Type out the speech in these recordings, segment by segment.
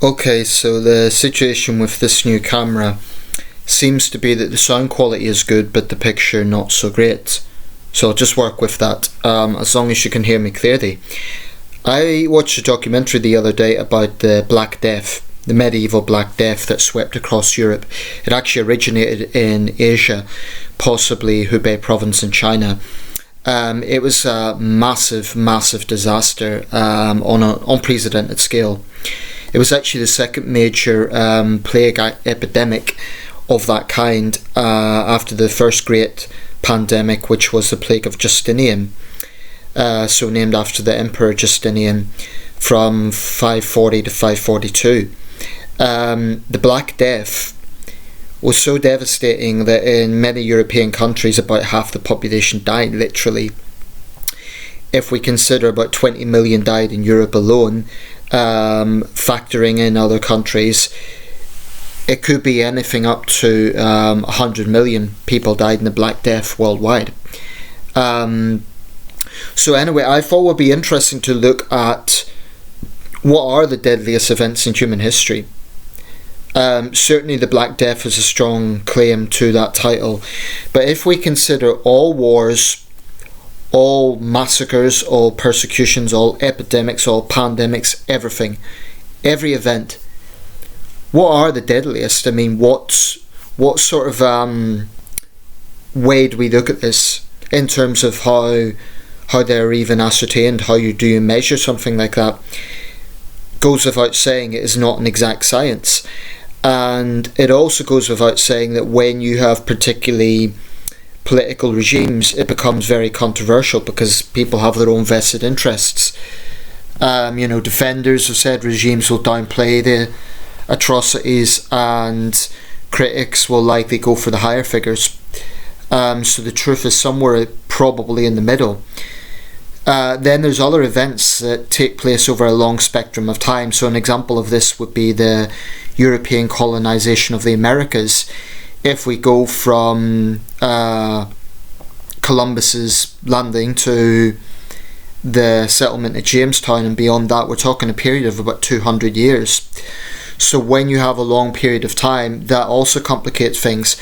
Okay, so the situation with this new camera seems to be that the sound quality is good, but the picture not so great. So I'll just work with that, as long as you can hear me clearly. I watched a documentary the other day about the Black Death, the medieval Black Death that swept across Europe. It actually originated in Asia, possibly Hubei province in China. It was a massive, massive disaster on an unprecedented scale. It was actually the second major plague epidemic of that kind after the first great pandemic, which was the plague of Justinian, so named after the Emperor Justinian from 540 to 542. The Black Death was so devastating that in many European countries about half the population died, literally. If we consider about 20 million died in Europe alone, factoring in other countries, it could be anything up to 100 million people died in the Black Death worldwide. So anyway, I thought it would be interesting to look at what are the deadliest events in human history. Certainly the Black Death is a strong claim to that title, but if we consider all wars, all massacres, all persecutions, all epidemics, all pandemics, everything, every event, what are the deadliest? I mean, what sort of way do we look at this in terms of how they're even ascertained? How do you measure something like that? Goes without saying, it is not an exact science, and it also goes without saying that when you have particularly political regimes, it becomes very controversial because people have their own vested interests. Defenders of said regimes will downplay the atrocities, and critics will likely go for the higher figures. So the truth is somewhere probably in the middle. Then there's other events that take place over a long spectrum of time. So an example of this would be the European colonization of the Americas. If we go from Columbus's landing to the settlement at Jamestown and beyond that, we're talking a period of about 200 years. So when you have a long period of time, that also complicates things,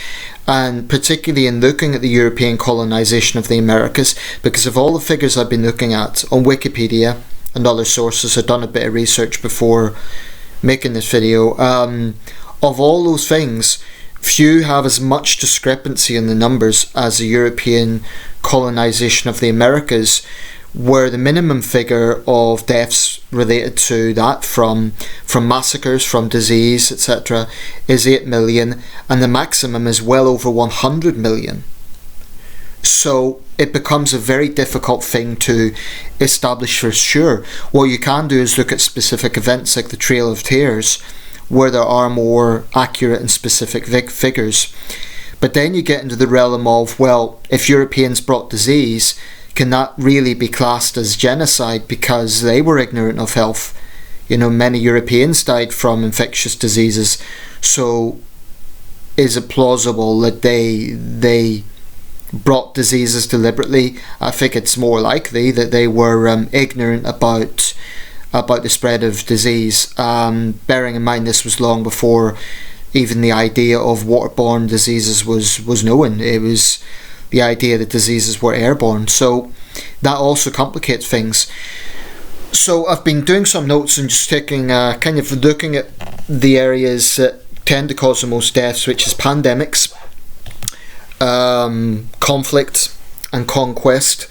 and particularly in looking at the European colonization of the Americas, because of all the figures I've been looking at on Wikipedia and other sources, I've done a bit of research before making this video, of all those things, few have as much discrepancy in the numbers as the European colonization of the Americas, where the minimum figure of deaths related to that from massacres, from disease, etc., is 8 million, and the maximum is well over 100 million. So it becomes a very difficult thing to establish for sure. What you can do is look at specific events like the Trail of Tears, where there are more accurate and specific figures. But then you get into the realm of, well, if Europeans brought disease, can that really be classed as genocide because they were ignorant of health? Many Europeans died from infectious diseases, so is it plausible that they brought diseases deliberately? I think it's more likely that they were ignorant about the spread of disease, bearing in mind this was long before even the idea of waterborne diseases was known. It was the idea that diseases were airborne, so that also complicates things. So I've been doing some notes and just taking kind of looking at the areas that tend to cause the most deaths, which is pandemics, conflict and conquest,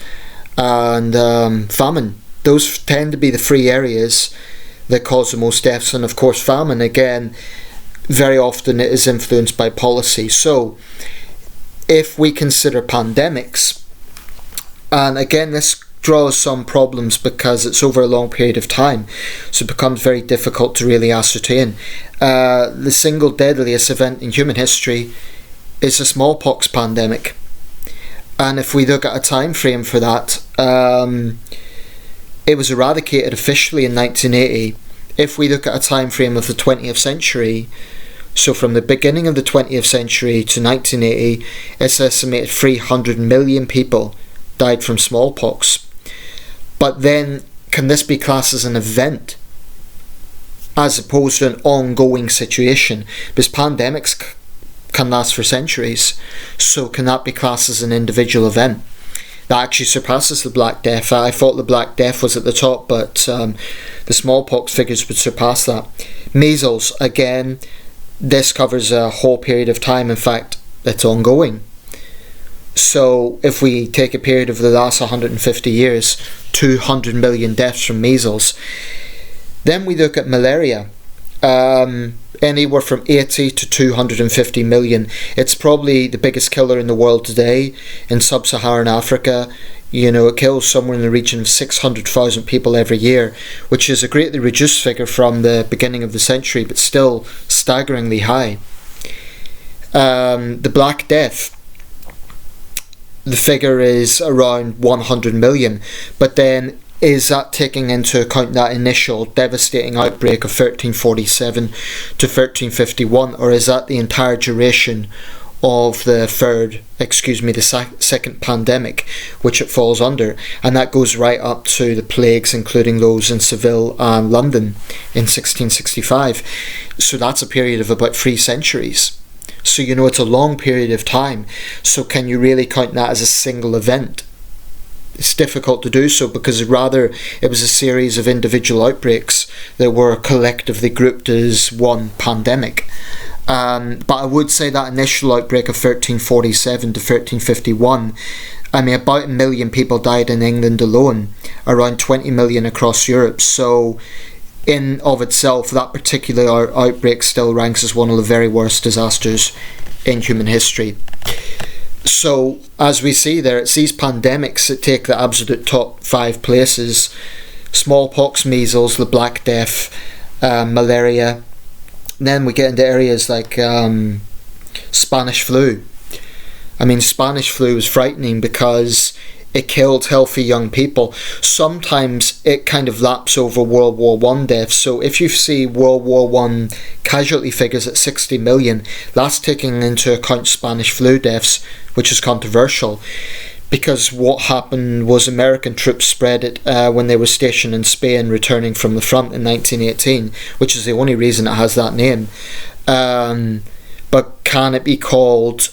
and famine. Those tend to be the three areas that cause the most deaths, and of course famine, again, very often it is influenced by policy. So if we consider pandemics, and again this draws some problems because it's over a long period of time, so it becomes very difficult to really ascertain. The single deadliest event in human history is the smallpox pandemic, and if we look at a time frame for that, it was eradicated officially in 1980. If we look at a time frame of the 20th century, so from the beginning of the 20th century to 1980, it's estimated 300 million people died from smallpox. But then, can this be classed as an event? as opposed to an ongoing situation, because pandemics can last for centuries. So can that be classed as an individual event? That actually surpasses the Black Death. I thought the Black Death was at the top, but the smallpox figures would surpass that. Measles, again, this covers a whole period of time. In fact, it's ongoing. So if we take a period of the last 150 years, 200 million deaths from measles. Then we look at malaria. Anywhere from 80 to 250 million. It's probably the biggest killer in the world today. In sub-Saharan Africa, it kills somewhere in the region of 600,000 people every year, which is a greatly reduced figure from the beginning of the century, but still staggeringly high. The Black Death, the figure is around 100 million, but then is that taking into account that initial devastating outbreak of 1347 to 1351, or is that the entire duration of the second pandemic, which it falls under? And that goes right up to the plagues, including those in Seville and London in 1665. So that's a period of about 3 centuries. So it's a long period of time. So can you really count that as a single event? It's difficult to do so, because rather it was a series of individual outbreaks that were collectively grouped as one pandemic. But I would say that initial outbreak of 1347 to 1351, about 1 million people died in England alone, around 20 million across Europe. So in of itself, that particular outbreak still ranks as one of the very worst disasters in human history. So, as we see there, it's these pandemics that take the absolute top 5 places: smallpox, measles, the Black Death, malaria. And then we get into areas like Spanish flu. Spanish flu was frightening because it killed healthy young people. Sometimes it kind of laps over World War I deaths. So if you see World War I casualty figures at 60 million, that's taking into account Spanish flu deaths, which is controversial, because what happened was American troops spread it when they were stationed in Spain, returning from the front in 1918, which is the only reason it has that name. But can it be called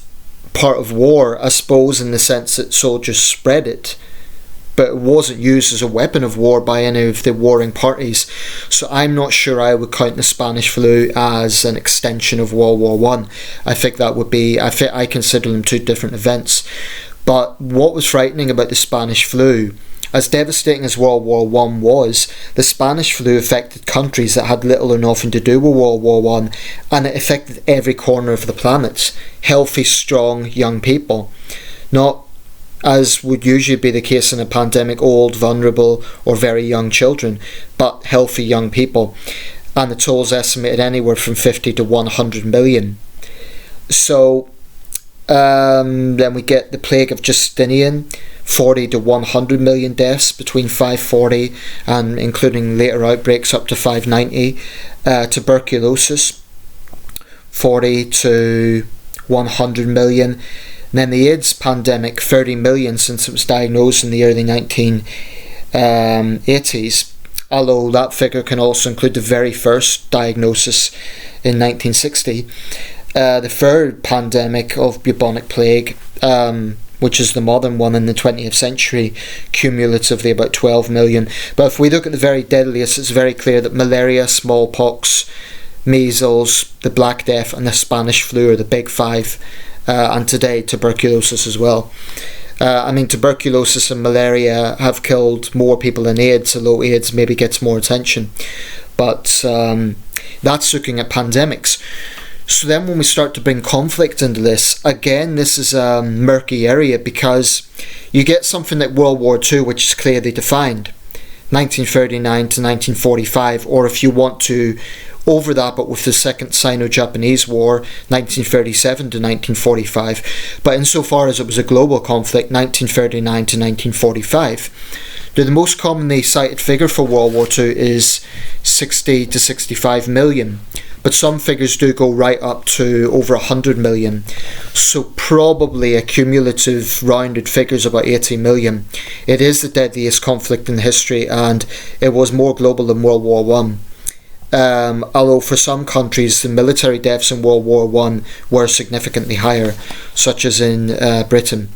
part of war? I suppose, in the sense that soldiers spread it, but it wasn't used as a weapon of war by any of the warring parties. So I'm not sure I would count the Spanish flu as an extension of World War One. I think that would be, I consider them 2 different events. But what was frightening about the Spanish flu, as devastating as World War I was, the Spanish flu affected countries that had little or nothing to do with World War I, and it affected every corner of the planet. Healthy, strong, young people. Not, as would usually be the case in a pandemic, old, vulnerable, or very young children, but healthy young people. And the toll is estimated anywhere from 50 to 100 million. So, then we get the plague of Justinian, 40 to 100 million deaths between 540 and including later outbreaks up to 590. Tuberculosis, 40 to 100 million. And then the AIDS pandemic, 30 million since it was diagnosed in the early 1980s. Although that figure can also include the very first diagnosis in 1960. The third pandemic of bubonic plague, which is the modern one in the 20th century, cumulatively about 12 million. But if we look at the very deadliest, it's very clear that malaria, smallpox, measles, the Black Death and the Spanish flu are the big 5, and today tuberculosis as well. Tuberculosis and malaria have killed more people than AIDS, although AIDS maybe gets more attention. But that's looking at pandemics. So then when we start to bring conflict into this, again, this is a murky area, because you get something like World War II, which is clearly defined, 1939 to 1945, or if you want to over that, but with the Second Sino-Japanese War, 1937 to 1945. But insofar as it was a global conflict, 1939 to 1945. Now, the most commonly cited figure for World War II is 60 to 65 million. But some figures do go right up to over 100 million. So probably a cumulative rounded figure is about 80 million. It is the deadliest conflict in history, and it was more global than World War I. although for some countries the military deaths in World War One were significantly higher, such as in Britain.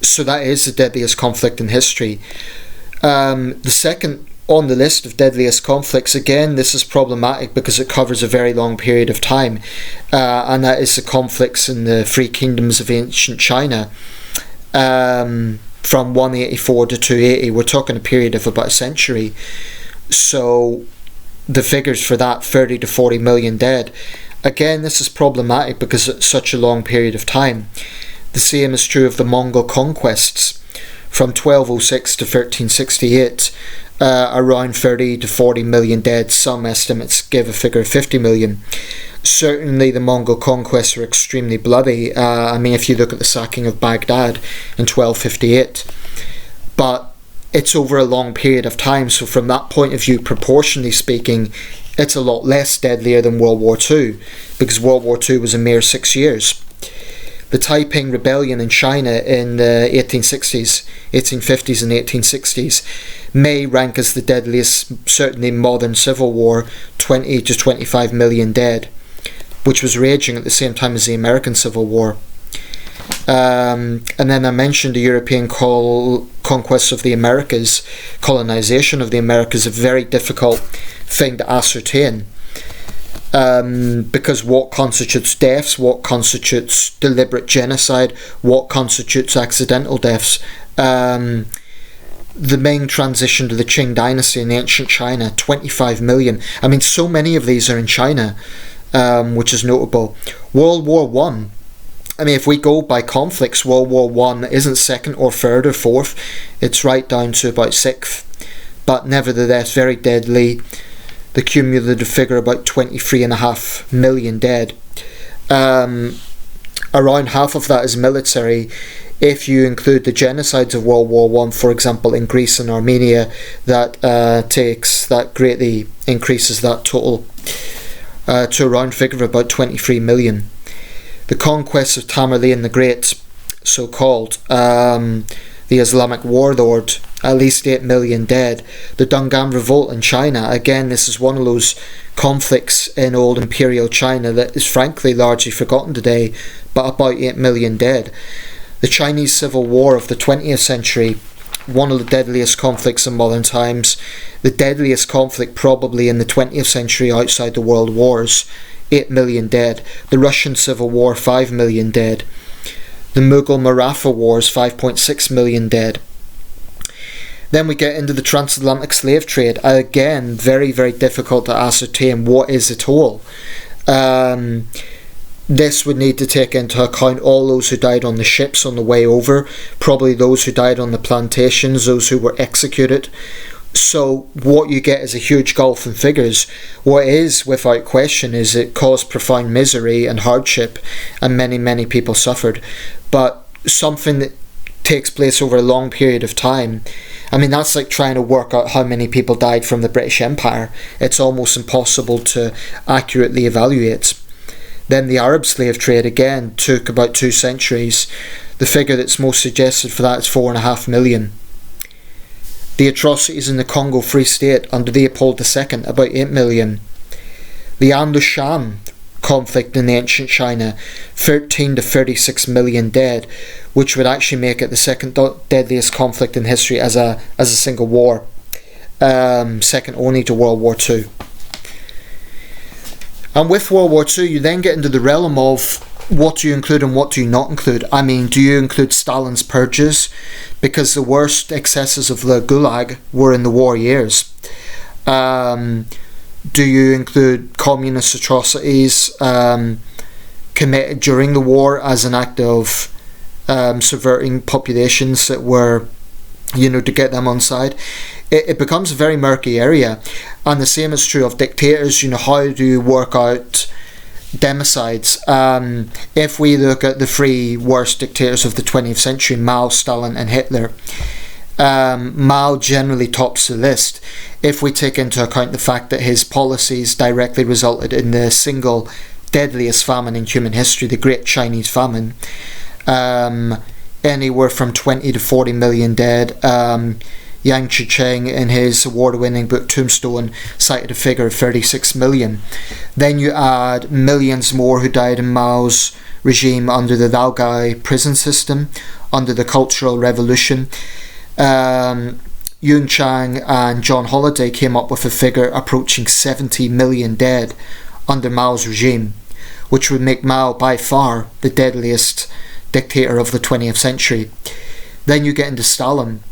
So that is the deadliest conflict in history. The second on the list of deadliest conflicts, again, this is problematic because it covers a very long period of time, and that is the conflicts in the three kingdoms of ancient China, from 184 to 280. We're talking a period of about a century. So the figures for that, 30 to 40 million dead. Again, this is problematic because it's such a long period of time. The same is true of the Mongol conquests from 1206 to 1368. Around 30 to 40 million dead. Some estimates give a figure of 50 million. Certainly the Mongol conquests were extremely bloody. If you look at the sacking of Baghdad in 1258. But it's over a long period of time, so from that point of view, proportionally speaking, it's a lot less deadlier than World War II, because World War II was a mere 6 years. The Taiping Rebellion in China in the 1850s and 1860s may rank as the deadliest, certainly modern civil war, 20 to 25 million dead, which was raging at the same time as the American Civil War. And then I mentioned the European conquest of the Americas, colonization of the Americas, a very difficult thing to ascertain. Because what constitutes deaths, what constitutes deliberate genocide, what constitutes accidental deaths. The Ming transition to the Qing dynasty in ancient China, 25 million. So many of these are in China, which is notable. World War One. If we go by conflicts, World War One isn't second or third or fourth. It's right down to about sixth. But nevertheless, very deadly. The cumulative figure about 23.5 million dead. Around half of that is military. If you include the genocides of World War One, for example, in Greece and Armenia, that greatly increases that total to a round figure of about 23 million. The conquest of Tamerlane the Great, so-called, the Islamic warlord, at least 8 million dead. The Dungan Revolt in China, again, this is one of those conflicts in old imperial China that is frankly largely forgotten today, but about 8 million dead. The Chinese Civil War of the 20th century, one of the deadliest conflicts in modern times, the deadliest conflict probably in the 20th century outside the world wars, 8 million dead. The Russian Civil War, 5 million dead. The Mughal Maratha Wars, 5.6 million dead. Then we get into the transatlantic slave trade. Again, very, very difficult to ascertain what is the toll. This would need to take into account all those who died on the ships on the way over, probably those who died on the plantations, those who were executed. So what you get is a huge gulf in figures. What is, without question, is it caused profound misery and hardship, and many, many people suffered. But something that takes place over a long period of time, that's like trying to work out how many people died from the British Empire. It's almost impossible to accurately evaluate. Then the Arab slave trade, again, took about 2 centuries. The figure that's most suggested for that is 4.5 million. The atrocities in the Congo Free State under Leopold II, about 8 million. The Andhra Shan conflict in ancient China, 13 to 36 million dead, which would actually make it the second deadliest conflict in history as a single war, second only to World War II. And with World War II, you then get into the realm of what do you include and what do you not include. Do you include Stalin's purges? Because the worst excesses of the Gulag were in the war years. Do you include communist atrocities committed during the war as an act of subverting populations that were, to get them on side? It becomes a very murky area. And the same is true of dictators. How do you work out democides? If we look at the three worst dictators of the 20th century, Mao, Stalin and Hitler, Mao generally tops the list if we take into account the fact that his policies directly resulted in the single deadliest famine in human history, the Great Chinese Famine. Anywhere from 20 to 40 million dead. Yang Chicheng, in his award-winning book Tombstone, cited a figure of 36 million. Then you add millions more who died in Mao's regime under the Laogai prison system, under the Cultural Revolution. Yun Chang and John Holliday came up with a figure approaching 70 million dead under Mao's regime, which would make Mao by far the deadliest dictator of the 20th century. Then you get into Stalin.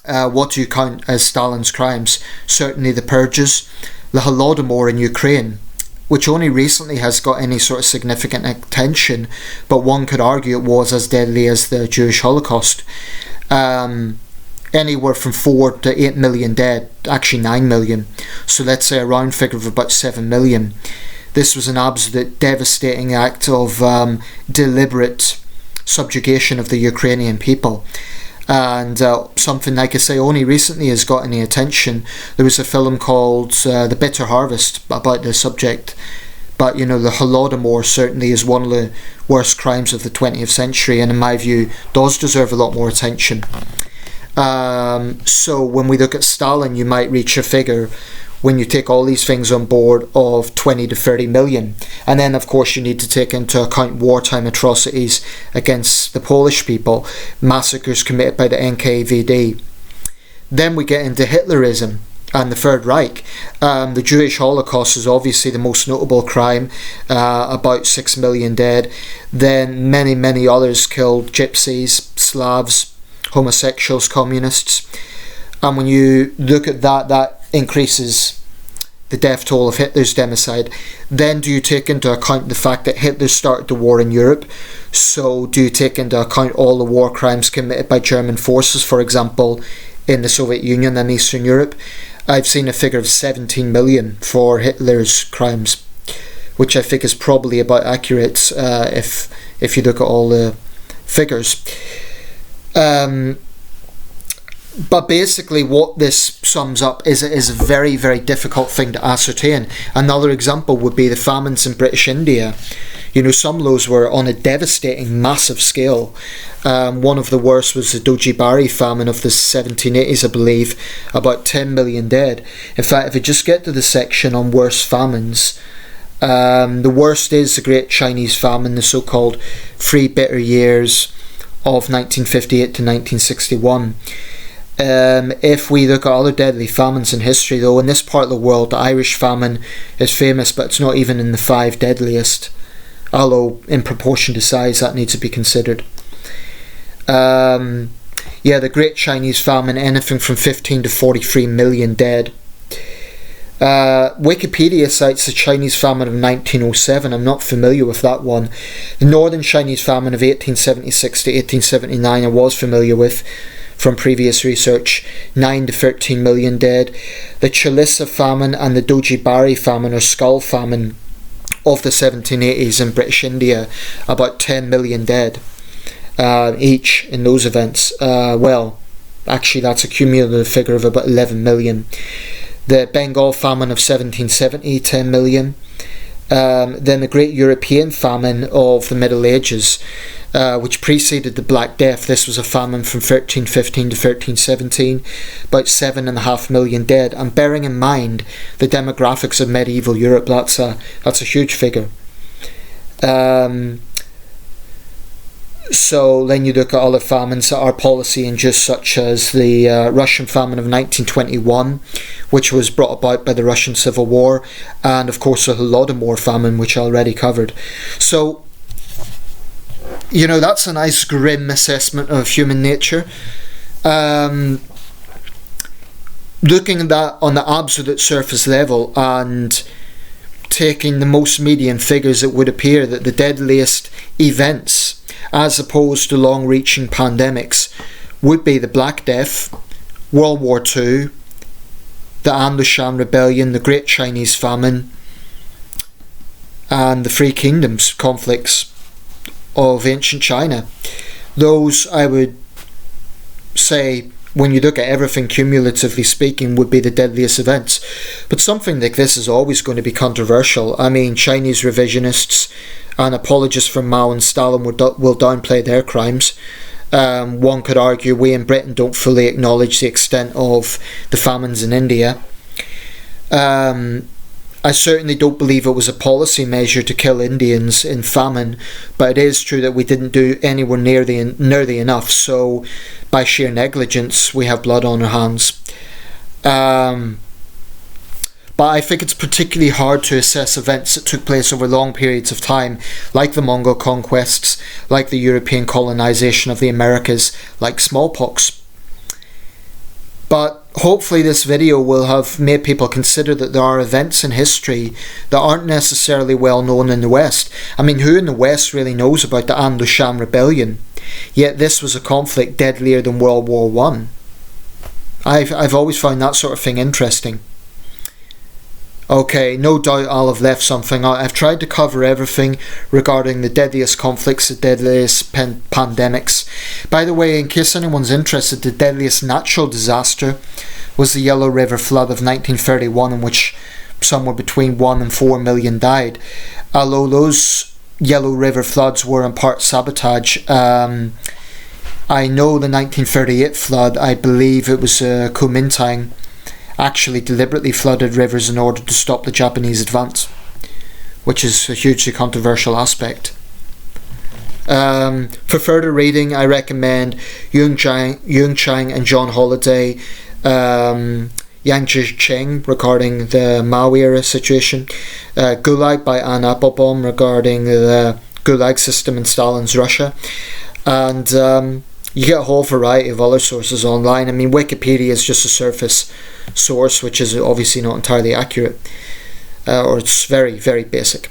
What do you count as Stalin's crimes? Certainly the purges, the Holodomor in Ukraine, which only recently has got any sort of significant attention, but one could argue it was as deadly as the Jewish Holocaust. Anywhere from 4 to 8 million dead, actually 9 million, so let's say a round figure of about 7 million. This was an absolute devastating act of deliberate subjugation of the Ukrainian people. And something, like I say, only recently has got any attention. There was a film called The Bitter Harvest about the subject. But, the Holodomor certainly is one of the worst crimes of the 20th century, and in my view does deserve a lot more attention. So when we look at Stalin, you might reach a figure, when you take all these things on board, of 20 to 30 million. And then, of course, you need to take into account wartime atrocities against the Polish people, massacres committed by the NKVD. Then we get into Hitlerism and the Third Reich. The Jewish Holocaust is obviously the most notable crime, about 6 million dead. Then many, many others killed: gypsies, Slavs, homosexuals, communists. And when you look at that increases the death toll of Hitler's democide. Then do you take into account the fact that Hitler started the war in Europe? So do you take into account all the war crimes committed by German forces, for example, in the Soviet Union and Eastern Europe? I've seen a figure of 17 million for Hitler's crimes, which I think is probably about accurate if you look at all the figures. But basically what this sums up is a very, very difficult thing to ascertain. Another example would be the famines in British India. Some of those were on a devastating, massive scale. One of the worst was the Dojibari famine of the 1780s, I believe, about 10 million dead. In fact, if you just get to the section on worst famines, the worst is the Great Chinese Famine, the so-called 3 bitter years of 1958 to 1961. If we look at other deadly famines in history, though, in this part of the world, the Irish famine is famous, but it's not even in the 5 deadliest, although in proportion to size that needs to be considered. The Great Chinese Famine, anything from 15 to 43 million dead. Wikipedia cites the Chinese Famine of 1907. I'm not familiar with that one. The Northern Chinese Famine of 1876 to 1879 I was familiar with from previous research, 9 to 13 million dead. The Chalissa famine and the Dojibari famine, or skull famine, of the 1780s in British India, about 10 million dead each in those events. Actually that's a cumulative figure of about 11 million. The Bengal famine of 1770, 10 million. Then the Great European Famine of the Middle Ages, which preceded the Black Death. This was a famine from 1315 to 1317, about 7.5 million dead. And bearing in mind the demographics of medieval Europe, that's a huge figure. So then you look at other famines that are policy induced, such as the Russian famine of 1921, which was brought about by the Russian Civil War, and of course the Holodomor famine, which I already covered. So, that's a nice grim assessment of human nature. Looking at that on the absolute surface level and taking the most median figures, it would appear that the deadliest events, as opposed to long-reaching pandemics, would be the Black Death, World War II, the Andoshan Rebellion, the Great Chinese Famine, and the Three Kingdoms conflicts of ancient China. Those, I would say, when you look at everything cumulatively speaking, would be the deadliest events. But something like this is always going to be controversial. I mean, Chinese revisionists and apologists from Mao and Stalin will downplay their crimes. One could argue we in Britain don't fully acknowledge the extent of the famines in India. I certainly don't believe it was a policy measure to kill Indians in famine, but it is true that we didn't do anywhere nearly enough, so by sheer negligence we have blood on our hands. But I think it's particularly hard to assess events that took place over long periods of time, like the Mongol conquests, like the European colonisation of the Americas, like smallpox. But hopefully this video will have made people consider that there are events in history that aren't necessarily well known in the West. I mean, who in the West really knows about the An-Lushan rebellion? Yet this was a conflict deadlier than World War I. I've always found that sort of thing interesting. Okay, no doubt I'll have left something out. I've tried to cover everything regarding the deadliest conflicts, the deadliest pandemics. By the way, in case anyone's interested, the deadliest natural disaster was the Yellow River flood of 1931, in which somewhere between 1 and 4 million died. Although those Yellow River floods were in part sabotage, I know the 1938 flood, I believe it was Kuomintang, actually deliberately flooded rivers in order to stop the Japanese advance, which is a hugely controversial aspect. For further reading, I recommend Yung Chang and John Holliday, Yang Zhicheng regarding the Mao era situation, Gulag by Anne Applebaum regarding the Gulag system in Stalin's Russia, and you get a whole variety of other sources online. I mean, Wikipedia is just a surface source, which is obviously not entirely accurate, or it's very, very basic.